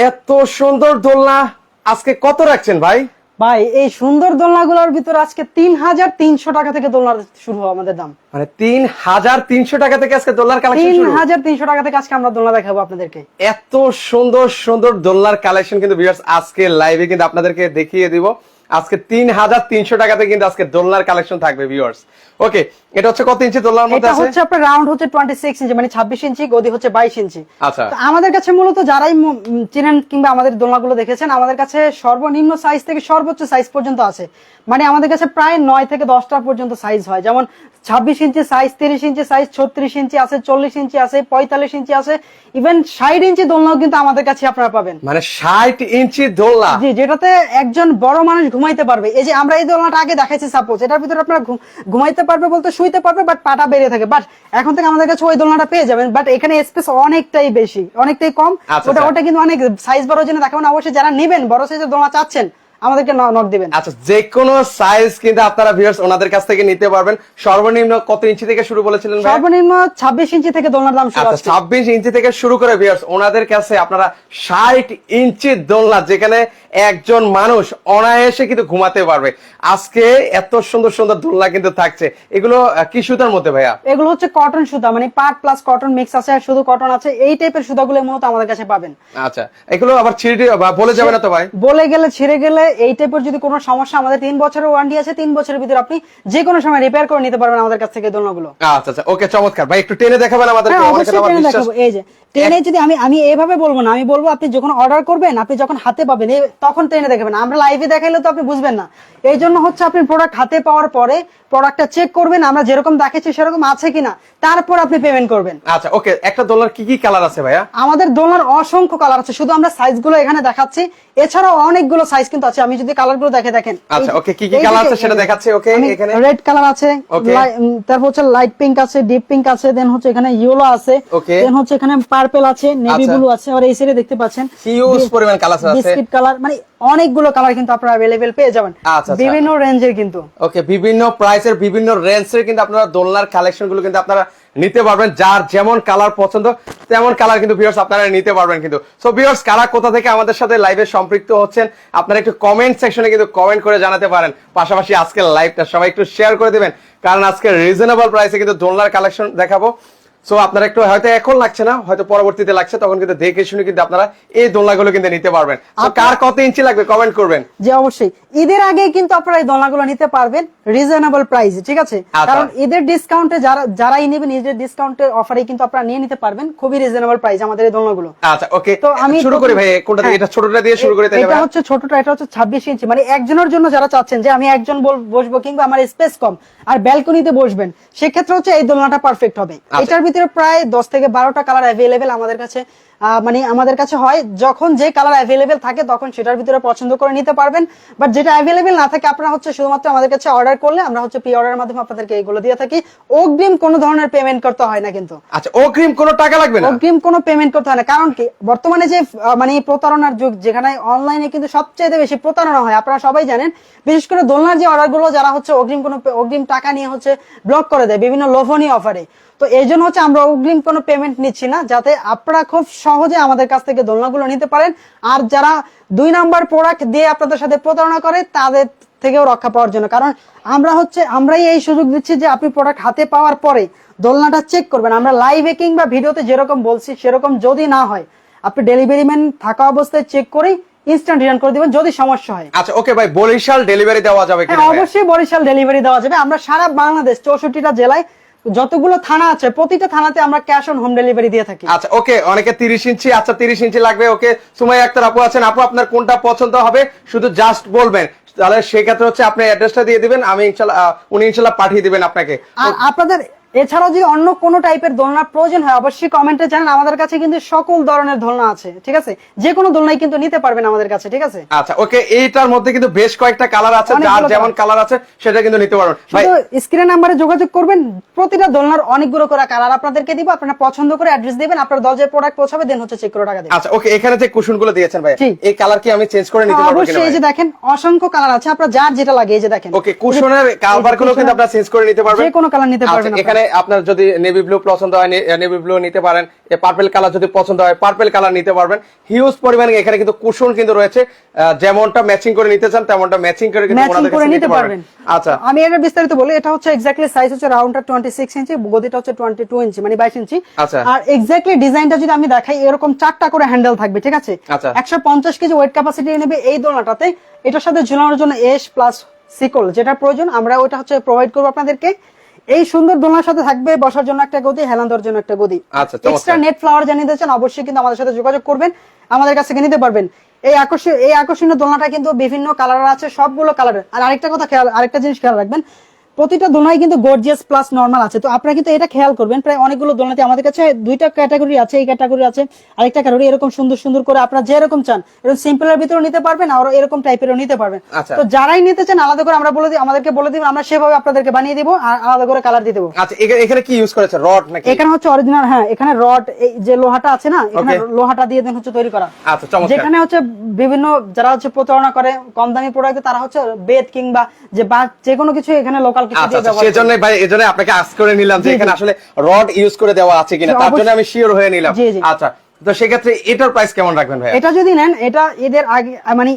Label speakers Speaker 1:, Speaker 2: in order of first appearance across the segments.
Speaker 1: এত সুন্দর দোলনা আজকে কত রাখছেন ভাই?
Speaker 2: ভাই এই সুন্দর দোলনাগুলোর ভিতরে আজকে ৩৩০০ টাকা থেকে দোলনা শুরু হয় আমাদের দাম।
Speaker 1: মানে ৩৩০০ টাকা থেকে আজকে দোলনার কালেকশন শুরু।
Speaker 2: ৩৩০০ টাকা থেকে আজকে আমরা দোলনা দেখাবো আপনাদেরকে।
Speaker 1: এত সুন্দর সুন্দর দোলনার কালেকশন কিন্তু ভিউয়ার্স আজকে লাইভে কিন্তু আপনাদেরকে দেখিয়ে দিব। আজকে ৩৩০০ টাকাতে কিন্তু আজকে দোলনার কালেকশন থাকবে ভিউয়ার্স। ওকে, এটা হচ্ছে কত ইঞ্চি দোলনার মধ্যে
Speaker 2: এটা
Speaker 1: আছে?
Speaker 2: হচ্ছে আপনার রাউন্ড হচ্ছে 26 ইঞ্চি, মানে 26 ইঞ্চি, গদি হচ্ছে 22 ইঞ্চি।
Speaker 1: আচ্ছা,
Speaker 2: তো আমাদের কাছে মূলত যারাই চেনেন কিংবা আমাদের দোলনাগুলো দেখেছেন, আমাদের কাছে সর্বনিম্ন সাইজ থেকে সর্বোচ্চ সাইজ পর্যন্ত আছে। মানে আমাদের কাছে প্রায় 9 থেকে 10টা পর্যন্ত সাইজ হয়, যেমন 26 ইঞ্চি সাইজ, 30 ইঞ্চি সাইজ, 36 ইঞ্চি আছে, 40 ইঞ্চি আছে, 45 ইঞ্চি আছে, ইভেন 60 ইঞ্চি দোলনাও কিন্তু আমাদের কাছে আপনারা পাবেন।
Speaker 1: মানে 60 ইঞ্চি দোলনা,
Speaker 2: জি, যেটাতে একজন বড় মানুষ ঘুমাইতে পারবে। এই যে আমরা এই দোলনাটা আগে দেখাইছি, সাপোজ এটার ভিতরে আপনারা ঘুমাইতে পারবে বলতে শুইতে পারবে, বাট পাটা বেরিয়ে থাকে। বাট এখন থেকে আমাদের কাছে ওই দোলনাটা পেয়ে যাবেন, বাট এখানে স্পেস অনেকটাই বেশি, অনেকটাই কম। ওটা কিন্তু অনেক সাইজ বড় জন্য দেখাবো না। অবশ্যই যারা নেবেন, বড় সাইজের দোলনা চাচ্ছেন, আমাদেরকে নক দিবেন।
Speaker 1: আচ্ছা, যে কোনো সাইজ কিন্তু আপনারা ভিউয়ার্স ওনাদের কাছ থেকে নিতে পারবেন। সর্বনিম্ন কত ইঞ্চি থেকে শুরু বলেছিলেন ভাই?
Speaker 2: সর্বনিম্ন 26 ইঞ্চি থেকে দোলনার দাম শুরু।
Speaker 1: আচ্ছা, 26 ইঞ্চি থেকে শুরু করে ভিউয়ার্স ওনাদের কাছে আপনারা 60 ইঞ্চি দোলনা, যেখানে একজন মানুষ অনায়াসে কিন্তু ঘুমাতে পারবে। আজকে এত সুন্দর সুন্দর দোলনা কিন্তু থাকছে। এগুলো কি সুতার মধ্যে ভাইয়া?
Speaker 2: এগুলো হচ্ছে কটন সুতা, মানে পাট প্লাস কটন মিক্স আছে, আর শুধু কটন আছে। এই টাইপের সুতাগুলো মূলত আমাদের কাছে পাবেন।
Speaker 1: আচ্ছা, এগুলো আবার ছিঁড়ে বলে যাবে না তো ভাই?
Speaker 2: বলে গেলে, ছিঁড়ে গেলে, এই টাইপের যদি কোনো সমস্যা, আমাদের 3 বছরের ওয়ারেন্টি আছে। 3 বছরের ভিতরে আপনি যে কোনো সময় রিপেয়ার করে নিতে পারবেন আমাদের কাছ থেকে দোলনাগুলো।
Speaker 1: আচ্ছা আচ্ছা, ওকে, চমৎকার ভাই। একটু টেনে দেখাবেন আমাদেরকে?
Speaker 2: হ্যাঁ, অবশ্যই টেনে দেখাবো। এই যে টেনে, যদি আমি এইভাবে বলবো না, আমি বলবো আপনি যখন অর্ডার করবেন, আপনি যখন হাতে পাবেন তখন টেনে দেখাবেন। আমরা লাইভে দেখাইলে তো আপনি বুঝবেন না। এই জন্য হচ্ছে আপনি প্রোডাক্ট হাতে পাওয়ার পরে প্রোডাক্টটা চেক করবেন, আমরা যেরকম দেখাচ্ছি সেরকম আছে কিনা, তারপর আপনি পেমেন্ট করবেন।
Speaker 1: আচ্ছা, ওকে। একটা দোলনার কি কি কালার আছে ভাইয়া?
Speaker 2: আমাদের দোলনার অসংখ্য কালার আছে, শুধু আমরা সাইজগুলো এখানে দেখাচ্ছি। এছাড়াও অনেকগুলো সাইজ কিন্তু আছে। আমি যদি কালারগুলো দেখেন।
Speaker 1: আচ্ছা, ওকে, কি কি কালার আছে সেটা দেখাচ্ছি। ওকে, এখানে
Speaker 2: রেড কালার আছে, তারপর হচ্ছে লাইট পিঙ্ক আছে, ডিপ পিঙ্ক আছে, দেন হচ্ছে এখানে ইয়েলো আছে, দেন হচ্ছে এখানে পার্পল আছে, নেভি ব্লু আছে, আর এই সাইডে দেখতে পাচ্ছেন
Speaker 1: হিউজ পরিমাণ কালার আছে,
Speaker 2: বিস্কিট কালার, মানে অনেকগুলো কালার কিন্তু আপনারা अवेलेबल পেয়ে যাবেন। বিভিন্ন রেঞ্জের কিন্তু।
Speaker 1: ওকে, বিভিন্ন প্রাইসের, বিভিন্ন রেঞ্জের কিন্তু আপনারা দোলনার কালেকশন গুলো কিন্তু আপনারা নিতে পারবেন। যার যেমন কালার পছন্দ তেমন কালার কিন্তু ভিউয়ার্স আপনারা নিতে পারবেন কিন্তু। সো ভিউয়ার্স, কারা কোথা থেকে আমাদের সাথে লাইভে সম্পৃক্ত হচ্ছেন, আপনারা একটু কমেন্ট সেকশনে কিন্তু কমেন্ট করে জানাতে পারেন। পাশাপাশি আজকের লাইভটা সবাই একটু শেয়ার করে দিবেন, কারণ আজকে রিজনেবল প্রাইসে কিন্তু দোলনার কালেকশন দেখাবো। সো আপনারা একটু হয়তো এখন লাগছে না, হয়তো পরবর্তীতে লাগছে, তখন কিন্তু দেখে শুনে কিন্তু আপনারা এই দোলনাগুলো কিন্তু নিতে পারবেন। তো কার কত ইঞ্চি লাগবে কমেন্ট করবেন।
Speaker 2: যে অবশ্যই ঈদের আগে কিন্তু আপনারা এই দোলনাগুলো নিতে পারবেন রিজনেবল প্রাইসে, ঠিক আছে? কারণ ঈদের ডিসকাউন্টে যারাই নেবেন, ঈদের ডিসকাউন্টের অফারে কিন্তু আপনারা নিয়ে নিতে পারবেন খুবই রিজনেবল প্রাইস আমাদের এই দোলনাগুলো।
Speaker 1: আচ্ছা, ওকে,
Speaker 2: তো আমি
Speaker 1: শুরু করি ভাই। কোনটা দিয়ে? এটা ছোটটা দিয়ে শুরু করি তাহলে।
Speaker 2: এটা হচ্ছে ছোটটা, এটা হচ্ছে 26 ইঞ্চি, মানে একজনের জন্য যারা চাচ্ছেন যে আমি একজন বসবো কিংবা আমার স্পেস কম আর ব্যালকনিতে বসবেন, সেক্ষেত্রে হচ্ছে এই দোলনাটা পারফেক্ট হবে। এটার ভিতরে প্রায় 10 থেকে 12টা কালার अवेलेबल আমাদের কাছে, মানে আমাদের কাছে হয়। যখন যে কালার अवेलेबल থাকে তখন সেটার ভিতরে পছন্দ করে নিতে পারবেন। বাট যেটা अवेलेबल না থাকে, আপনারা হচ্ছে শুধুমাত্র আমাদের কাছে অর্ডার করলে আমরা হচ্ছে প্রি অর্ডারের মাধ্যমে আপনাদেরকে এগুলো দিয়ে থাকি। অগ্রিম কোনো ধরনের পেমেন্ট করতে হয় না কিন্তু।
Speaker 1: আচ্ছা, অগ্রিম কোনো টাকা লাগবে না?
Speaker 2: অগ্রিম কোনো পেমেন্ট করতে হয় না। কারণ কি, বর্তমানে যে মানে প্রতারণার যুগ, যেখানে অনলাইনে কিন্তু সবচেয়ে বেশি প্রতারণা হয়, আপনারা সবাই জানেন। বিশেষ করে দোলনার যে অর্ডার গুলো যারা হচ্ছে অগ্রিম টাকা নিয়ে হচ্ছে ব্লক করে দেয় বিভিন্ন লোভনীয় অফারে। তো এই জন্য হচ্ছে আমরা অগ্রিম কোনো পেমেন্ট নিচ্ছি না, যাতে আপনারা খুব সহজে আমাদের কাছ থেকে দোলনাগুলো নিতে পারেন। আর যারা 2 নাম্বার প্রোডাক্ট দিয়ে আপনাদের সাথে প্রতারণা করে, তাদের থেকেও রক্ষা পাওয়ার জন্য। কারণ আমরাই এই সুযোগ দিচ্ছি যে আপনি প্রোডাক্ট হাতে পাওয়ার পরে দোলনাটা চেক করবেন। আমরা লাইভে কিংবা ভিডিওতে যেরকম বলছি সেরকম যদি না হয়, আপনি ডেলিভারি ম্যান থাকা অবস্থায় চেক করে ইনস্ট্যান্ট রিটার্ন করে দিবেন যদি সমস্যা হয়।
Speaker 1: আচ্ছা, ওকে ভাই, বরিশাল ডেলিভারি দেওয়া যাবে কিনা?
Speaker 2: হ্যাঁ, অবশ্যই বরিশাল ডেলিভারি দেওয়া যাবে। আমরা সারা বাংলাদেশ 64টা জেলায় যতগুলো থানা আছে, প্রতিটা থানাতে আমরা ক্যাশ অন হোম ডেলিভারি দিয়ে থাকি।
Speaker 1: আচ্ছা, ওকে, অনেকে 30 ইঞ্চি, আচ্ছা 30 ইঞ্চি লাগবে। ওকে, সুমাইয়া আক্তার আপু আছেন। আপু, আপনার কোনটা পছন্দ হবে শুধু জাস্ট বলবেন, তাহলে সেক্ষেত্রে হচ্ছে আপনি অ্যাড্রেসটা দিয়ে দিবেন, আমি উনি ইনশাআল্লাহ পাঠিয়ে দিবেন আপনাকে।
Speaker 2: আর আপনাদের এছাড়াও যদি অন্য কোনো টাইপের দোলনার প্রয়োজন হয়, অবশ্যই কমেন্টে জানান। আমাদের কাছে কিন্তু সকল ধরনের দোলনা আছে, ঠিক আছে? যে কোনো দোলনাই কিন্তু নিতে পারবেন আমাদের কাছে, ঠিক আছে?
Speaker 1: আচ্ছা, ওকে, এইটার মধ্যে কিন্তু বেশ কয়েকটা কালার আছে, যার যেমন কালার আছে সেটা কিন্তু নিতে পারবেন। ভাই,
Speaker 2: স্ক্রিনে নাম্বারে যোগাযোগ করবেন। প্রতিটা দোলনার অনেকগুলো করে কালার আপনাদেরকে দিব, আপনারা পছন্দ করে অ্যাড্রেস দিবেন, আপনার দরজায় প্রোডাক্ট পৌঁছাবে, দেন হচ্ছে চেক করে টাকা দিবেন।
Speaker 1: আচ্ছা, ওকে, এখানে যে কুশনগুলো দিয়েছেন ভাই, এই কালার কি আমি চেঞ্জ করে নিতে পারবো কিনা?
Speaker 2: অবশ্যই। এই যে দেখেন অসংখ্য কালার আছে, আপনারা যার যেটা লাগে এই যে দেখেন।
Speaker 1: ওকে, কুশনের কাভারগুলো কিন্তু আপনারা চেঞ্জ করে নিতে পারবেন,
Speaker 2: যে কোনো কালার নিতে পারবেন।
Speaker 1: এখানে এখানে আপনার যদি নেভি ব্লু পছন্দ হয় নেভি ব্লু নিতে পারেন, পার্পল কালার যদি পছন্দ হয় পার্পল কালার নিতে পারবেন। হিউজ পরিমাণে এখানে কিন্তু কুশন কিন্তু রয়েছে, যেমনটা ম্যাচিং করে নিতে চান তেমনটা ম্যাচিং করে কিন্তু ওনাদের কাছে নিতে পারবেন। আচ্ছা,
Speaker 2: আমি এটা বিস্তারিত বলি। এটা হচ্ছে এক্স্যাক্টলি সাইজ হচ্ছে রাউন্ডটা 26 ইঞ্চি, গদিটা হচ্ছে 22 ইঞ্চি, মানে 22 ইঞ্চি।
Speaker 1: আচ্ছা,
Speaker 2: আর এক্স্যাক্টলি ডিজাইনটা যদি আমি দেখাই, এরকম 4টা করে হ্যান্ডেল থাকবে, ঠিক আছে?
Speaker 1: আচ্ছা,
Speaker 2: 150 কেজি ওয়েট ক্যাপাসিটি নেবে এই দোলনাটাতে। এটার সাথে ঝুলানোর জন্য এস প্লাস সিকল যেটা প্রয়োজন আমরা ওটা হচ্ছে প্রোভাইড করব আপনাদেরকে। এই সুন্দর দোলনার সাথে থাকবে বসার জন্য একটা গদি, হেলান দেওয়ার জন্য একটা গদি।
Speaker 1: আচ্ছা,
Speaker 2: এক্সট্রা নেট ফ্লাওয়ার জানিয়ে দিয়েছেন, অবশ্যই কিন্তু আমাদের সাথে যোগাযোগ করবেন, আমাদের কাছ থেকে নিতে পারবেন। এই আকর্ষণীয় দোলনাটা কিন্তু বিভিন্ন কালার আছে, সবগুলো কালারের। আর আরেকটা জিনিস খেয়াল রাখবেন, প্রতিটা দোলনায় কিন্তু গর্জিয়াস প্লাস নরমাল আছে। তো আপনারা কিন্তু এটা খেয়াল করবেন, প্রায় অনেকগুলো দোলনাতে আমাদের কাছে 2টা ক্যাটাগরি আছে, এই ক্যাটাগরি আছে, আরেকটা ক্যাটাগরি এরকম সুন্দর সুন্দর করে আপনারা যেরকম চান এরকম সিম্পলের ভিতরে নিতে পারবেন, আর এরকম টাইপেরও নিতে পারবেন।
Speaker 1: আচ্ছা,
Speaker 2: তো যারাই নিতে চান আলাদা করে আমরা বলে দিই, আমাদেরকে বলে দিবেন, আমরা সেভাবে আপনাদেরকে বানিয়ে দিব আর আলাদা করে কালার দিয়ে দেবো।
Speaker 1: আচ্ছা, এখানে কি ইউজ করেছে, রড নাকি?
Speaker 2: এখানে হচ্ছে অরিজিনাল, হ্যাঁ এখানে রড, এই যে লোহাটা আছে না, এখানে লোহাটা দিয়ে দেন হচ্ছে তৈরি করা।
Speaker 1: আচ্ছা, চমৎকার।
Speaker 2: যেখানে হচ্ছে বিভিন্ন যারা হচ্ছে প্রতারণা করে কম দামি প্রোডাক্ট, তারা হচ্ছে বেদ কিংবা যে কোনো কিছু এখানে লোকাল কিছু দিয়ে ব্যবহার করে।
Speaker 1: সেজন্য ভাই এজন্য আপনাকে আস্ক করে নিলাম যে এখানে আসলে রড ইউজ করে দেওয়া আছে কিনা, তার জন্য আমি শিওর হয়ে নিলাম। আচ্ছা, তো সেক্ষেত্রে এটার প্রাইস কেমন রাখবেন ভাই?
Speaker 2: এটা যদি নেন, এটা ঈদের আগে মানে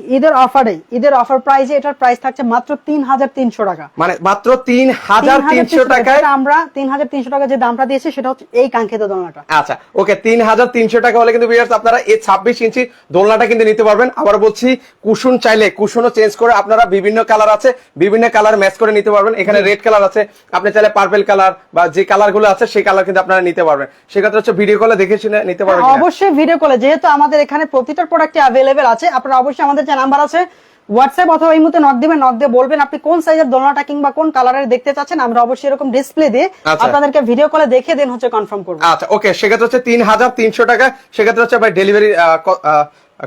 Speaker 2: ঈদের অফার প্রাইসে এটার প্রাইস থাকছে মাত্র 3300 টাকা,
Speaker 1: মানে মাত্র 3300 টাকায়
Speaker 2: আমরা 3300 টাকা যে দামটা দিয়েছি সেটা হচ্ছে এই কাঙ্ক্ষিত দোলনাটা।
Speaker 1: আচ্ছা, ওকে, 3300 টাকা হলে কিন্তু ভিউয়ার্স আপনারা এই 26 ইঞ্চি দোলনাটা কিন্তু নিতে পারবেন। আবার বলছি, কুশন চাইলে কুশনও চেঞ্জ করে আপনারা বিভিন্ন কালার আছে, বিভিন্ন কালার ম্যাচ করে নিতে পারবেন। এখানে রেড কালার আছে, আপনি চাইলে পার্পল কালার বা যে কালার গুলো আছে সেই কালার কিন্তু আপনারা নিতে পারবেন। সেক্ষেত্রে হচ্ছে ভিডিও কলে দেখে শুনে নিতে পারবেন।
Speaker 2: অবশ্যই ভিডিও কলে, যেহেতু আমাদের এখানে প্রতিটা প্রোডাক্টে অ্যাভেলেবেল আছে, আপনারা অবশ্যই আমাদের যে নাম্বার আছে হোয়াটসঅ্যাপ অথবা এই মুহূর্তে নক দিবেন, নক দিয়ে বলবেন আপনি কোন সাইজের দোলনাটা কিংবা কোন কালারের দেখতে চাচ্ছেন, আমরা অবশ্যই এরকম ডিসপ্লে দিয়ে আপনাদেরকে ভিডিও কলে দেখে দেন হচ্ছে কনফার্ম করব।
Speaker 1: আচ্ছা, ওকে, সেক্ষেত্রে হচ্ছে 3300 টাকা। সেক্ষেত্রে হচ্ছে ভাই ডেলিভারি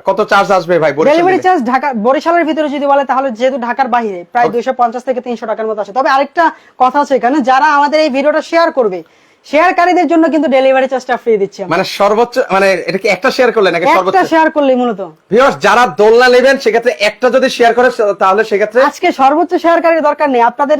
Speaker 1: কত চার্জ আসবে ভাই?
Speaker 2: ডেলিভারি চার্জ ঢাকা বরিশালের ভিতরে যদি বলে, তাহলে যেহেতু ঢাকার বাইরে প্রায় 250 থেকে 300 টাকার মতো আছে। তবে আরেকটা কথা আছে, এখানে যারা আমাদের এই ভিডিওটা শেয়ার করবে, শেয়ারকারীদের জন্য কিন্তু ডেলিভারি চার্জটা ফ্রি দিচ্ছি।
Speaker 1: মানে সর্বোচ্চ, মানে এটা কি একটা শেয়ার করলে নাকি সর্বোচ্চ?
Speaker 2: একটা শেয়ার করলেই মূলত
Speaker 1: ভিউয়ার্স যারা দোলনা নেবেন সেক্ষেত্রে একটা যদি শেয়ার করে তাহলে সেক্ষেত্রে
Speaker 2: আজকে সর্বোচ্চ শেয়ারকারীর দরকার নেই, আপনাদের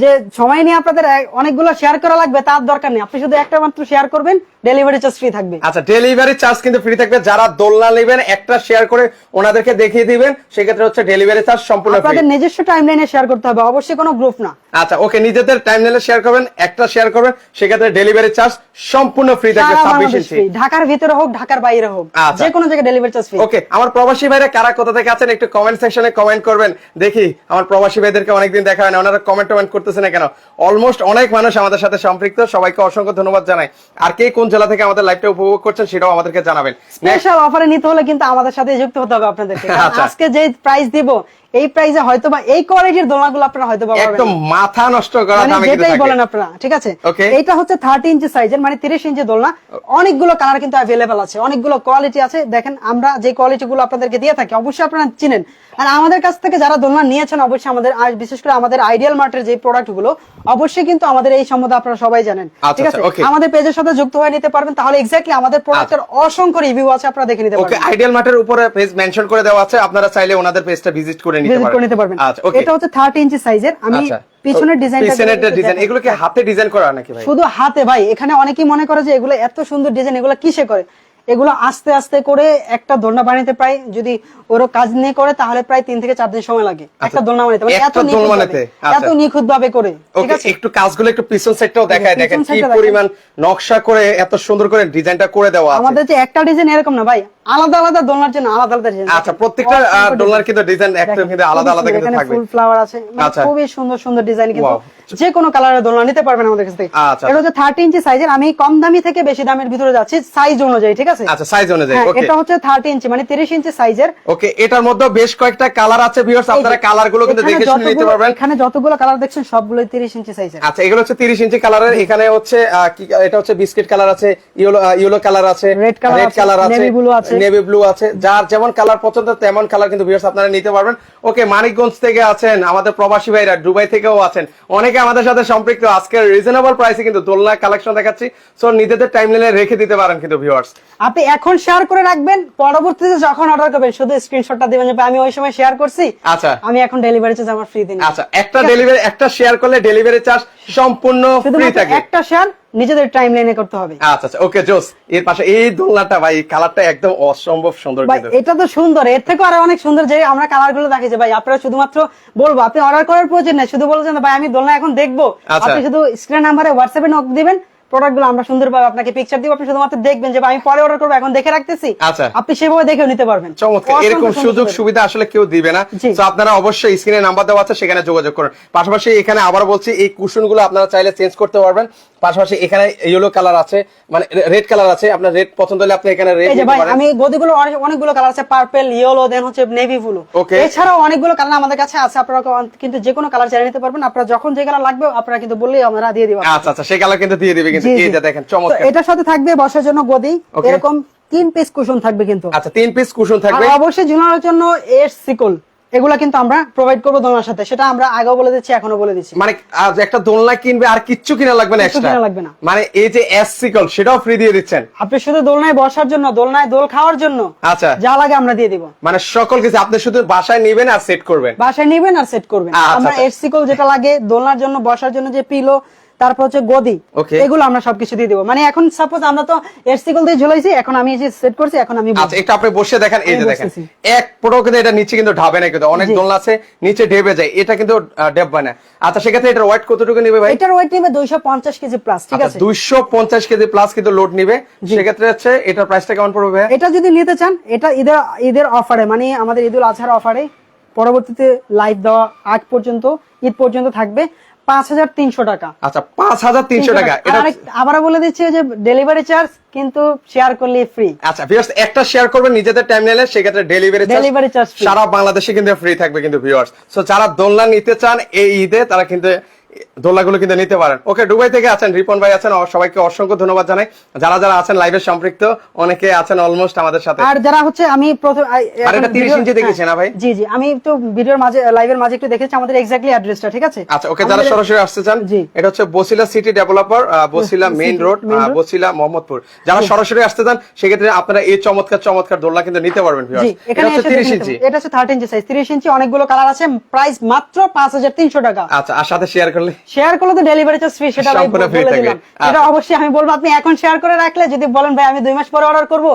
Speaker 2: যে সময় নিয়ে আপনাদের অনেকগুলো শেয়ার করা লাগবে তার দরকার নেই, আপনি শুধু একটা মাত্র শেয়ার করবেন, ডেলিভারি চার্জ ফ্রি থাকবে।
Speaker 1: আচ্ছা, ডেলিভারি চার্জ কিন্তু ফ্রি থাকবে। যারা দোলনা নেবেন একটা শেয়ার করে ওনাদেরকে দেখিয়ে দিবেন, সেক্ষেত্রে হচ্ছে ডেলিভারি চার্জ সম্পূর্ণ ফ্রি।
Speaker 2: আপনাদের নিজস্ব টাইমলাইনে শেয়ার করতে হবে, অবশ্যই কোনো গ্রুপ না।
Speaker 1: আচ্ছা, ওকে, নিজেদের টাইমলাইনে শেয়ার করবেন, একটা শেয়ার করবেন, সেক্ষেত্রে ডেলিভারি চার্জ সম্পূর্ণ ফ্রি থাকবে। 26 ইঞ্চি
Speaker 2: ঢাকার ভিতরে হোক ঢাকার বাইরে হোক, যে কোনো জায়গায় ডেলিভারি চার্জ ফ্রি।
Speaker 1: ওকে, আমার প্রবাসী ভাইরা কারা কোথা থেকে আছেন একটু কমেন্ট সেকশনে কমেন্ট করবেন, দেখি আমার প্রবাসী ভাইদেরকে অনেকদিন দেখা হয় না, ওনারা কমেন্ট করতেছে না কেন? অলমোস্ট অনেক মানুষ আমাদের সাথে সম্পৃক্ত, সবাইকে অসংখ্য ধন্যবাদ জানাই। আর কে কোন জেলা থেকে আমাদের লাইভটা উপভোগ করছেন সেটাও আমাদেরকে জানাবেন।
Speaker 2: স্পেশাল অফারে নিতে হলে কিন্তু আমাদের সাথে যুক্ত হতে হবে আপনাদেরকে। আজকে যে প্রাইস দিব, এই প্রাইসে হয়তো বা এই কোয়ালিটির দোলনাগুলো আপনারা হয়তো বা
Speaker 1: একদম মাথা নষ্ট করা দামে
Speaker 2: কিন্তু যেটাই বলেন আপনারা, ঠিক আছে? এটা হচ্ছে 30 ইঞ্চি সাইজের, মানে 30 ইঞ্চি দোলনা। অনেকগুলো কালার কিন্তু अवेलेबल আছে, অনেকগুলো কোয়ালিটি আছে। দেখেন আমরা যে কোয়ালিটি গুলো আপনাদেরকে দিয়ে থাকি অবশ্যই আপনারা চিনেন। আর আমাদের কাছ থেকে যারা দোলনা নিয়েছেন অবশ্যই আমাদের, বিশেষ করে আমাদের আইডিয়াল মার্টের যে প্রোডাক্ট গুলো, অবশ্যই কিন্তু আমাদের এই সম্বন্ধে আপনারা সবাই জানেন, ঠিক আছে? আমাদের পেজের সাথে যুক্ত হয়ে নিতে পারবেন, তাহলে এক্স্যাক্টলি আমাদের প্রোডাক্টের অসংখ্য রিভিউ আছে, আপনারা দেখে নিতে পারবেন।
Speaker 1: ওকে, আইডিয়াল মার্টের উপরে পেজ মেনশন করে দেওয়া আছে, আপনারা চাইলে ওনাদের পেজটা ভিজিট করে নিতে পারবেন। আচ্ছা, ওকে,
Speaker 2: এটা হচ্ছে 30 ইঞ্চি সাইজের। আমি পিছনের ডিজাইন,
Speaker 1: এগুলো কি হাতে ডিজাইন করা নাকি ভাই?
Speaker 2: শুধু হাতে ভাই। এখানে অনেকেই মনে করে যে এগুলো এত সুন্দর ডিজাইন, এগুলো কিসে করে? এগুলো আস্তে আস্তে করে একটা দোলনা বানাতে প্রায়, যদি ওরও কাজ নিয়ে করে তাহলে প্রায় 3 থেকে 4 দিন সময় লাগে একটা দোলনা বানাতে, মানে এত নিখুঁত ভাবে করে। ঠিক আছে,
Speaker 1: একটু কাজগুলো একটু পিছন সাইডটাও দেখায়, দেখেন কি পরিমাণ নকশা করে এত সুন্দর করে ডিজাইনটা করে দেওয়া আছে।
Speaker 2: আমাদের যে একটা ডিজাইন এরকম না ভাই, আলাদা আলাদা দোলনার জন্য আলাদা আলাদা ডিজাইন।
Speaker 1: আচ্ছা, প্রত্যেকটা দোলনার কিন্তু ডিজাইন একদম কিন্তু আলাদা আলাদা কিন্তু থাকবে।
Speaker 2: ফুল ফ্লাওয়ার আছে, খুবই সুন্দর সুন্দর ডিজাইন, কিন্তু যে কোনো কালারের দোলনা নিতে পারবেন আমাদের কাছ থেকে। এটা হচ্ছে 30 ইঞ্চি সাইজের। আমি কম দামি থেকে বেশি দামের ভিতরে যাচ্ছি সাইজ অনুযায়ী, ঠিক আছে?
Speaker 1: আচ্ছা, সাইজ অনুযায়ী। ওকে,
Speaker 2: এটা হচ্ছে 30 ইঞ্চি মানে 30 ইঞ্চি সাইজের।
Speaker 1: ওকে, এটার মধ্যে বেশ কয়েকটা কালার আছে ভিউয়ার্স, আপনারা কালারগুলো কিন্তু দেখে শুনে নিতে পারবেন।
Speaker 2: এখানে যতগুলো কালার দেখছেন সবগুলোই 30 ইঞ্চি সাইজের।
Speaker 1: আচ্ছা, এগুলো হচ্ছে 30 ইঞ্চি কালারের। এখানে হচ্ছে এটা হচ্ছে বিস্কিট কালার আছে, ইয়েলো কালার আছে, রেড কালার আছে, নেভি ব্লু আছে। যার যেমন কালার পছন্দ তেমন কালার কিন্তু ভিউয়ার্স আপনারা নিতে পারবেন। ওকে, মানিকগঞ্জ থেকে আছেন আমাদের প্রবাসী ভাইরা, দুবাই থেকেও আছেন, অনেকে আমাদের সাথে সম্পৃক্ত। আজকে রিজনেবল প্রাইসে কিন্তু দোলনা কালেকশন দেখাচ্ছি, সো নিজেদের টাইমলাইনে রেখে দিতে পারেন কিন্তু ভিউয়ার্স।
Speaker 2: আপনি এখন শেয়ার করে রাখবেন, পরবর্তীতে যখন অর্ডার করবেন শুধু স্ক্রিনশটটা দিবেন যে আমি ওই সময় শেয়ার করছি,
Speaker 1: আচ্ছা,
Speaker 2: আমি এখন ডেলিভারি চার্জ আমার ফ্রি দিন।
Speaker 1: আচ্ছা, একটা শেয়ার করলে ডেলিভারি চার্জ সম্পূর্ণ ফ্রি
Speaker 2: শুধুমাত্র
Speaker 1: থাকে।
Speaker 2: একটা শেয়ার নিজেদের টাইম লাইনে করতে হবে।
Speaker 1: আচ্ছা আচ্ছা, ওকে জোস। এর পাশে এই দোলনাটা ভাই, কালারটা একদম অসম্ভব সুন্দর
Speaker 2: ভাই
Speaker 1: কিন্তু।
Speaker 2: এটা তো সুন্দর, এর থেকে আরো অনেক সুন্দর যে আমরা কালার গুলো দেখেছি ভাই। আপনারা শুধুমাত্র বলবো, আপনি অর্ডার করার প্রয়োজন নাই, শুধু বলছেন ভাই আমি দোলনা এখন দেখবো,
Speaker 1: আচ্ছা।
Speaker 2: আপনি শুধু স্ক্রিন নাম্বারে হোয়াটসঅ্যাপে নক দিবেন, প্রোডাক্ট গুলো আমরা সুন্দরভাবে আপনাকে পিকচার দিব, আপনি শুধুমাত্র দেখবেন যে ভাই আমি পরে অর্ডার করবো, এখন দেখে রাখতেছি,
Speaker 1: আচ্ছা।
Speaker 2: আপনি সেভাবে দেখেও নিতে পারবেন।
Speaker 1: চমৎকার।
Speaker 2: অসংখ্য
Speaker 1: এরকম
Speaker 2: সুন্দর
Speaker 1: সুযোগ
Speaker 2: সুন্দর।
Speaker 1: সুবিধা আসলে কেউ দিবে না।
Speaker 2: জি।
Speaker 1: তো আপনারা অবশ্যই স্ক্রিনে নাম্বার দেওয়া আছে, সেখানে যোগাযোগ করুন। পাশাপাশি এখানে আবার বলছি, এই কুশন গুলো আপনারা চাইলে চেঞ্জ করতে পারবেন। পাশাপাশি এখানে ইয়েলো কালার আছে, মানে রেড কালার আছে, আপনার রেড পছন্দ হলে আপনি এখানে রেড
Speaker 2: এই যে
Speaker 1: নিতে
Speaker 2: ভাই
Speaker 1: পারেন।
Speaker 2: আমি গদিগুলো অনেকগুলো কালার আছে, পার্পল, ইয়েলো, দেন হচ্ছে নেভি ব্লু,
Speaker 1: Okay.
Speaker 2: এছাড়াও অনেকগুলো কালার আমাদের কাছে আছে। আপনারা কিন্তু যে কোনো কালার চাইলে নিতে পারবেন। আপনারা যখন যে কালার লাগবে আপনারা কিন্তু বললেই আমরা দিয়ে দিব।
Speaker 1: আচ্ছা আচ্ছা, সেই কালার কিন্তু দিয়ে দিবে কিন্তু।
Speaker 2: জি,
Speaker 1: এই
Speaker 2: জি।
Speaker 1: যে দেখেন
Speaker 2: তো
Speaker 1: চমৎকার।
Speaker 2: এটার সাথে থাকবে বসার জন্য গদি,
Speaker 1: Okay.
Speaker 2: এরকম 3 পিস কুশন থাকবে কিন্তু।
Speaker 1: আচ্ছা, 3 পিস কুশন
Speaker 2: আর
Speaker 1: থাকবে।
Speaker 2: অবশ্যই ঝুলানোর জন্য এর সিকল, এগুলা কিন্তু আমরা প্রোভাইড করবো দোলনার সাথে, সেটা আমরা আগেও বলে দিচ্ছি, এখনো বলে দিচ্ছি।
Speaker 1: মানে আজ একটা দোলনা কিনবে আর কিচ্ছু কিনা লাগবে না,
Speaker 2: কিচ্ছু
Speaker 1: এক্সট্রা
Speaker 2: কিনা লাগবে না।
Speaker 1: মানে এই যে এস সিকল সেটাও ফ্রি দিয়ে দিচ্ছেন।
Speaker 2: আপনি শুধু দোলনায় বসার জন্য, দোলনায় দোল খাওয়ার জন্য
Speaker 1: আচ্ছা,
Speaker 2: যা লাগে আমরা দিয়ে দিব।
Speaker 1: মানে সকল কিছু আপনি শুধু বাসায় নেবেন আর সেট করবেন।
Speaker 2: বাসায় নিবেন আর সেট করবেন।
Speaker 1: আচ্ছা,
Speaker 2: আমরা
Speaker 1: আচ্ছা।
Speaker 2: এর সিকল যেটা লাগে দোলনার জন্য, বসার জন্য যে পিলো, তারপর হচ্ছে গদি,
Speaker 1: Okay.
Speaker 2: এগুলো আমরা সবকিছু দিয়ে দিব। মানে এখন সাপোজ আমরা তো এর সিকল দিয়ে ঝুলাইছি, এখন আমি এই যে সেট করছি, এখন আমি
Speaker 1: আচ্ছা, একটু আপনি বসে দেখেন। এই যে
Speaker 2: আমি
Speaker 1: দেখেন
Speaker 2: বসতেছি।
Speaker 1: এক পুরো কিন্তু এটা নিচে কিন্তু ঢাবে না, কিন্তু অনেক
Speaker 2: জি।
Speaker 1: দোলনা আছে নিচে ঢেবে যায়, এটা কিন্তু ডেববে না। আচ্ছা, সেক্ষেত্রে এটার ওয়েট কতটুকু নেবে ভাই?
Speaker 2: এটার ওয়েট নিবে 250 কেজি প্লাস, ঠিক
Speaker 1: আচ্ছা,
Speaker 2: আছে?
Speaker 1: 250 কেজি প্লাস কিন্তু লোড নিবে। সেক্ষেত্রে হচ্ছে এটার প্রাইসটা কেমন পড়বে ভাই?
Speaker 2: এটা যদি নিতে চান, এটা ঈদের অফারে, মানে আমাদের ঈদুল আজহার অফারে পরবর্তীতে লাইভ দেওয়া আগ পর্যন্ত, ঈদ পর্যন্ত থাকবে 5300 টাকা।
Speaker 1: আচ্ছা, 5300 টাকা।
Speaker 2: আর
Speaker 1: এটা
Speaker 2: আবারও বলে দিচ্ছি যে ডেলিভারি চার্জ কিন্তু শেয়ার করলে ফ্রি।
Speaker 1: আচ্ছা ভিউয়ার্স, একটা শেয়ার করবেন নিজেদের টাইমলাইনে, সেক্ষেত্রে ডেলিভারি
Speaker 2: Delivery charge free।
Speaker 1: সারা বাংলাদেশে কিন্তু ফ্রি থাকবে কিন্তু ভিউয়ার্স। সো যারা দোলনা নিতে চান এই ঈদে, তারা কিন্তু দোলনাগুলো কিন্তু নিতে পারেন। ওকে, দুবাই থেকে আছেন রিপন ভাই আছেন, সবাইকে অসংখ্য ধন্যবাদ জানাই। যারা যারা আছেন লাইভে সম্পৃক্ত, অনেকে আছেন অলমোস্ট আমাদের সাথে।
Speaker 2: আর যারা হচ্ছে আমি প্রথম
Speaker 1: আর এটা 30 ইঞ্চি দেখেছি না ভাই?
Speaker 2: জি জি, আমি একটু ভিডিওর মাঝে, লাইভের মাঝে একটু দেখেছি আমাদের এক্স্যাক্টলি অ্যাড্রেসটা, ঠিক আছে?
Speaker 1: আচ্ছা, ওকে, যারা সরাসরি আসতে চান,
Speaker 2: জি।
Speaker 1: এটা হচ্ছে Basila city developer, Basila main road, Basila Mohammadpur. যারা সরাসরি আসতে চান, সেক্ষেত্রে আপনারা এই চমৎকার চমৎকার দোলনা কিন্তু নিতে পারবেন
Speaker 2: জি,
Speaker 1: ভিউয়ার্স। এটা
Speaker 2: এখানে
Speaker 1: হচ্ছে
Speaker 2: এসে
Speaker 1: 30
Speaker 2: দেখে
Speaker 1: ইঞ্চি।
Speaker 2: নিতে পারেন। এটা হচ্ছে 30 ইঞ্চি সাইজ, 30 ইঞ্চি, অনেকগুলো কালার আছে, প্রাইস মাত্র 5300 টাকা।
Speaker 1: আচ্ছা, আর সাথে শেয়ার করলে
Speaker 2: শেয়ার করলে তো ডেলিভারি চার্জ ফ্রি, সেটা আমি
Speaker 1: সম্পূর্ণ free
Speaker 2: বলে
Speaker 1: থাকবে।
Speaker 2: দিলাম।
Speaker 1: আচ্ছা।
Speaker 2: এটা অবশ্যই আমি বলবো, আপনি এখন শেয়ার করে রাখলে, যদি বলেন ভাই আমি 2 মাস পরে অর্ডার করব,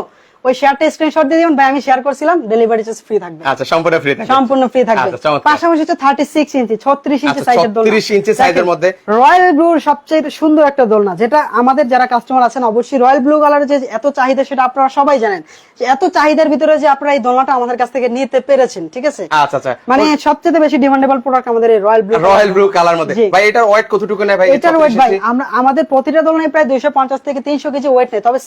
Speaker 2: ওই শেয়ারটা স্ক্রিনশট দিয়ে দিবেন, ভাই আমি শেয়ার করছিলাম, ডেলিভারি চার্জ ফ্রি থাকবে।
Speaker 1: আচ্ছা, সম্পূর্ণ ফ্রি থাকবে।
Speaker 2: সম্পূর্ণ ফ্রি থাকবে।
Speaker 1: আচ্ছা, চমৎকার।
Speaker 2: পাশাপাশি হচ্ছে 36 ইঞ্চি, 36 ইঞ্চি
Speaker 1: আচ্ছা,
Speaker 2: সাইজের দোলনা।
Speaker 1: 36 ইঞ্চি সাইজের মধ্যে।
Speaker 2: রয়্যাল ব্লুর সবচেয়ে সুন্দর একটা দোলনা, যেটা আমাদের যারা কাস্টমার আছেন অবশ্যই রয়্যাল ব্লু কালারের যে এত চাহিদা, সেটা আপনারা সবাই জানেন, যে এত চাহিদার ভিতরে যে আপনারা এই দোলনাটা আমাদের কাছ থেকে নিতে পেরেছেন, ঠিক আছে?
Speaker 1: আচ্ছা আচ্ছা,
Speaker 2: মানে সবচেয়ে বেশি ডিমান্ডেবল প্রোডাক্ট আমাদের এই রয়্যাল ব্লু
Speaker 1: কালার মধ্যে।
Speaker 2: জি।
Speaker 1: ভাই এটার ওয়েট কতটুকু নেয় ভাই?
Speaker 2: এটার ওয়েট ভাই আমাদের প্রতিটা দোলনায় প্রায় 250 থেকে 300 কেজি ওয়েট নেয়, তবে